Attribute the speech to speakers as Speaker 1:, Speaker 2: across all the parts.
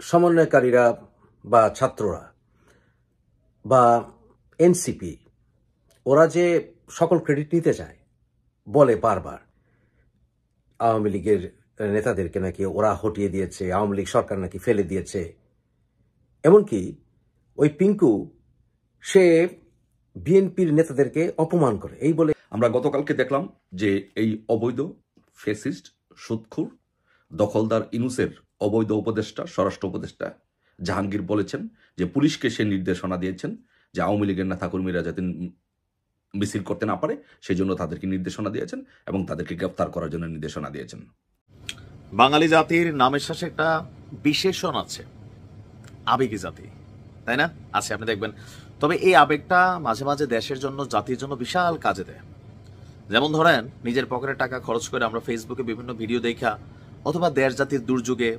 Speaker 1: সমন্বয়কারীরা বা ছাত্ররা বা এনসিপি ওরা যে সকল ক্রেডিট নিতে চায়, বলে বারবার আওয়ামী লীগের নেতাদেরকে নাকি ওরা হটিয়ে দিয়েছে, আওয়ামী লীগ সরকার নাকি ফেলে দিয়েছে। এমনকি ওই পিঙ্কু সে বিএনপির নেতাদেরকে অপমান করে এই বলে।
Speaker 2: আমরা গতকালকে দেখলাম যে এই অবৈধ ফ্যাসিস্ট সুদখোর দখলদার ইউনূসের অবৈধ উপদেষ্টা, স্বরাষ্ট্র উপদেষ্টা জাহাঙ্গীর বলেছেন যে পুলিশকে সে নির্দেশনা দিয়েছেন যে আওয়ামী লীগের নেতাকর্মীরা যাতে মিছিল করতে না পারে সেই জন্য তাদেরকে নির্দেশনা দিয়েছেন এবং তাদেরকে গ্রেফতার করার জন্য নির্দেশনা দিয়েছেন।
Speaker 3: বাঙালি জাতির নামের শেষে একটা বিশেষণ আছে, আবেগী জাতি, তাই না? আছে, আপনি দেখবেন। তবে এই আবেগটা মাঝে মাঝে দেশের জন্য, জাতির জন্য বিশাল কাজে দেয়। যেমন ধরেন, নিজের পকেটের টাকা খরচ করে আমরা ফেসবুকে বিভিন্ন ভিডিও দেখা, অথবা দেশ জাতির দুর্যোগে,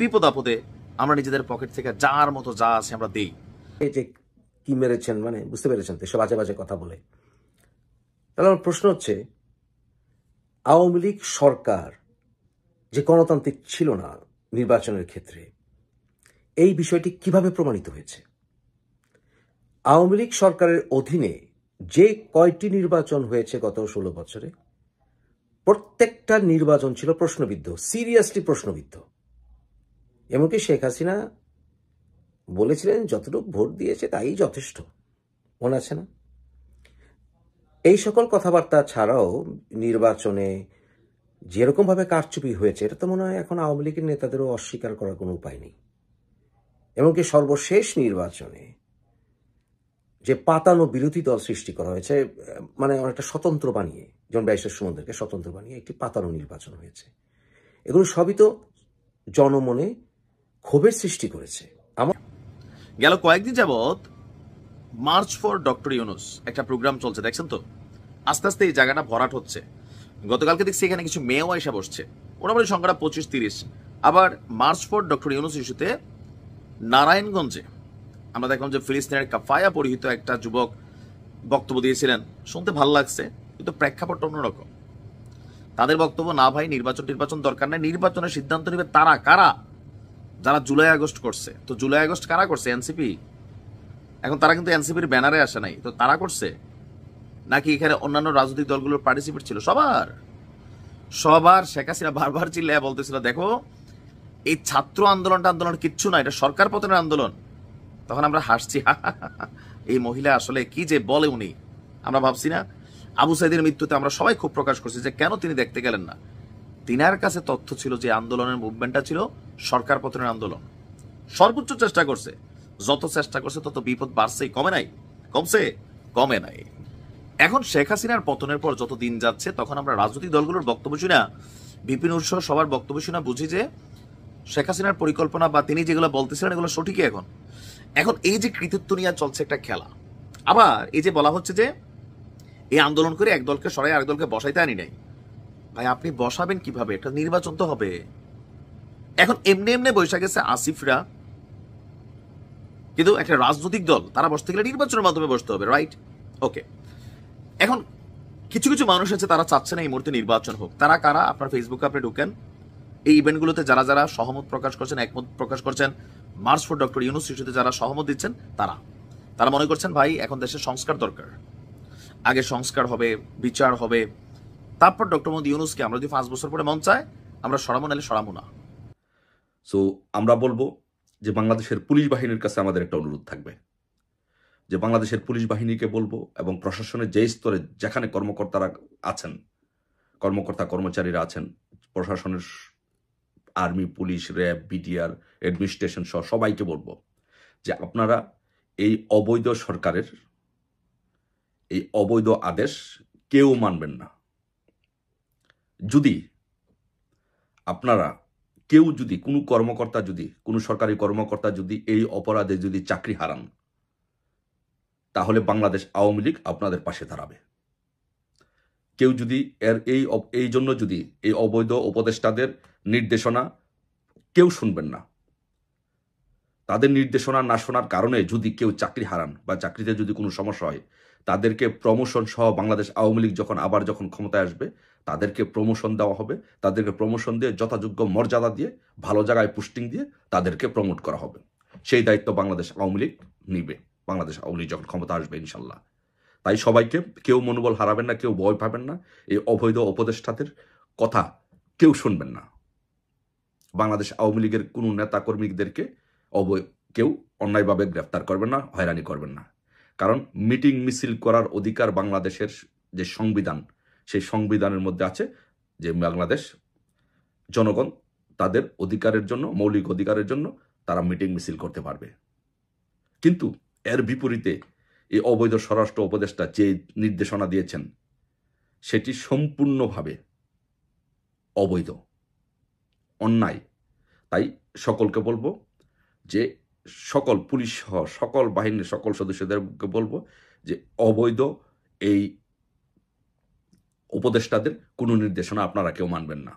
Speaker 3: বিপদ আপদে আমরা নিজেদের পকেট থেকে যার মতো যা আছে আমরা দিই।
Speaker 1: এই যে কি মেরেছেন, মানে বুঝতে পেরেছেন তো, সব বাজে বাজে কথা বলে। তাহলে আমার প্রশ্ন হচ্ছে, আওয়ামী লীগ সরকার যে গণতান্ত্রিক ছিল না নির্বাচনের ক্ষেত্রে, এই বিষয়টি কিভাবে প্রমাণিত হয়েছে? আওয়ামী লীগ সরকারের অধীনে যে কয়টি নির্বাচন হয়েছে গত 16 বছরে, প্রত্যেকটা নির্বাচন ছিল প্রশ্নবিদ্ধ, সিরিয়াসলি প্রশ্নবিদ্ধ। এমনকি শেখ হাসিনা বলেছিলেন যতটুকু ভোট দিয়েছে তাই যথেষ্ট, মনে আছে না? এই সকল কথাবার্তা ছাড়াও নির্বাচনে যেরকমভাবে কারচুপি হয়েছে, এটা তো মনে হয় এখন আওয়ামী লীগের নেতাদেরও অস্বীকার করার কোনো উপায় নেই। এমনকি সর্বশেষ নির্বাচনে যে পাতানো বিরোধী দল সৃষ্টি করা হয়েছে, মানে অনেকটা স্বতন্ত্র বানিয়ে, যেমন ব্যারিস্টার সুমনদেরকে স্বতন্ত্র বানিয়ে একটি পাতানো নির্বাচন হয়েছে। এগুলো সবই তো জনমনে ক্ষোভের সৃষ্টি করেছে।
Speaker 3: গেল কয়েকদিন যাবৎ মার্চ ফর ডক্টর ইউনূস একটা প্রোগ্রাম চলছে, দেখছেন তো? আস্তে আস্তে এই জায়গাটা ভরাট হচ্ছে। গতকালকে দেখছি এখানে কিছু মেয়েও এসে বসছে, মোটামুটি সংখ্যাটা 25-30। আবার মার্চ ফর ডক্টর ইউনূস ইস্যুতে নারায়ণগঞ্জে আমরা দেখলাম যে ফিলিস্তিনের কাফায়া পরিহিত একটা যুবক বক্তব্য দিয়েছিলেন। শুনতে ভালো লাগছে, কিন্তু প্রেক্ষাপটটা অন্যরকম। তাদের বক্তব্য, না ভাই নির্বাচন দরকার নাই, নির্বাচনের সিদ্ধান্ত নেবে তারা কারা, যারা জুলাই আগস্ট করছে। তো জুলাই আগস্ট কারা করছে? এনসিপি। এখন তারা কিন্তু এনসিপির ব্যানারে আসে নাই, তো তারা করছে নাকি এখানে অন্যান্য রাজনৈতিক দলগুলোর পার্টিসিপেট ছিল? সবার শেখ হাসিনা বারবার চিল্লায় বলতেছিল, দেখো এই ছাত্র আন্দোলন কিচ্ছু না, এটা সরকার পতনের আন্দোলন। তখন আমরা হাসছি, এই মহিলা আসলে কি যে বলে উনি। আমরা ভাবছি না আবু সাইদের মৃত্যুতে আমরা সবাই খুব প্রকাশ করছি যে কেন তিনি দেখতে গেলেন না। তিনার কাছে তথ্য ছিল যে আন্দোলনের মুভমেন্টটা ছিল সরকার পতনের আন্দোলন। সর্বোচ্চ চেষ্টা করছে, যত চেষ্টা করছে তত বিপদ বাড়ছেই, কমে নাই। এখন শেখ হাসিনার পতনের পর যত দিন যাচ্ছে, তখন আমরা রাজনৈতিক দলগুলোর বক্তব্য শুনা, বিপিন উৎস সবার বক্তব্য শুনা বুঝি যে শেখ হাসিনার পরিকল্পনা বা তিনি যেগুলো বলতেছিলেন এগুলো সঠিকই। এখন এই যে কৃতিত্ব নিয়ে চলছে একটা খেলা। আবার এই যে বলা হচ্ছে যে এই আন্দোলন করে এক দলকে সরাই আরেক দলকে বসাইতে আনি নাই। ভাই আপনি বসাবেন কিভাবে? একটা নির্বাচন তো হবে। এখন এমনি বসে গেছে আসিফরা, কিন্তু একটা রাজনৈতিক দল তারা বসতে গেলে নির্বাচনের মাধ্যমে বসতে হবে, রাইট? ওকে। এখন কিছু কিছু মানুষ আছে তারা চাচ্ছে না এই মুহূর্তে নির্বাচন হোক। তারা কারা? আপনার ফেসবুকে আপনি ঢুকেন, এই ইভেন্টগুলোতে যারা যারা সহমত প্রকাশ করছেন, একমত প্রকাশ করছেন, মার্চ ফর ডক্টর ইউনূস ইস্যুতে যারা সহমত দিচ্ছেন, তারা মনে করছেন ভাই এখন দেশের সংস্কার দরকার, আগে সংস্কার হবে, বিচার হবে, তারপর ডক্টর মোহাম্মদ ইউনূসকে আমরা যদি 5 বছর পরে মন চায় আমরা সরাবো, নাহলে সরাবো না।
Speaker 2: সো আমরা বলবো যে বাংলাদেশের পুলিশ বাহিনীর কাছে আমাদের একটা অনুরোধ থাকবে যে বাংলাদেশের পুলিশ বাহিনীকে বলবো এবং প্রশাসনের যে স্তরে যেখানে কর্মচারীরা আছেন, প্রশাসনের army, police, RAB, BTR, administration সহ সবাইকে বলবো যে আপনারা এই অবৈধ সরকারের এই অবৈধ আদেশ কেউ মানবেন না। যদি আপনারা কোনো সরকারি কর্মকর্তা যদি এই অপরাধে যদি চাকরি হারান, তাহলে বাংলাদেশ আওয়ামী লীগ আপনাদের পাশে দাঁড়াবে। কেউ যদি এই জন্য যদি এই অবৈধ উপদেষ্টাদের নির্দেশনা কেউ শুনবেন না, তাদের নির্দেশনা না শোনার কারণে যদি কেউ চাকরি হারান বা চাকরিতে যদি কোনো সমস্যা হয়, তাদেরকে প্রমোশন সহ বাংলাদেশ আওয়ামী লীগ যখন ক্ষমতায় আসবে, তাদেরকে প্রমোশন দেওয়া হবে, তাদেরকে প্রমোশন দিয়ে যথাযোগ্য মর্যাদা দিয়ে ভালো জায়গায় পোস্টিং দিয়ে তাদেরকে প্রমোট করা হবে। সেই দায়িত্ব বাংলাদেশ আওয়ামী লীগ নিবে, বাংলাদেশ আওয়ামী লীগ যখন ক্ষমতা আসবে ইনশাল্লাহ। তাই সবাইকে, কেউ মনোবল হারাবেন না, কেউ ভয় পাবেন না, এই অবৈধ উপদেষ্টাদের কথা কেউ শুনবেন না। বাংলাদেশ আওয়ামী লীগের কোনো নেতা কর্মীদেরকে কেউ অন্যায়ভাবে গ্রেফতার করবেন না, হয়রানি করবেন না। কারণ মিটিং মিছিল করার অধিকার বাংলাদেশের যে সংবিধান, সেই সংবিধানের মধ্যে আছে যে বাংলাদেশ জনগণ তাদের অধিকারের জন্য, মৌলিক অধিকারের জন্য তারা মিটিং মিছিল করতে পারবে। কিন্তু এর বিপরীতে এই অবৈধ স্বরাষ্ট্র উপদেষ্টা যে নির্দেশনা দিয়েছেন সেটি সম্পূর্ণভাবে অবৈধ, অন্যায়। তাই সকলকে বলবো যে সকল পুলিশ সহ সকল বাহিনীর সকল সদস্যদেরকে বলবো যে অবৈধ এই উপদেষ্টাদের কোনো নির্দেশনা আপনারা কেউ মানবেন না।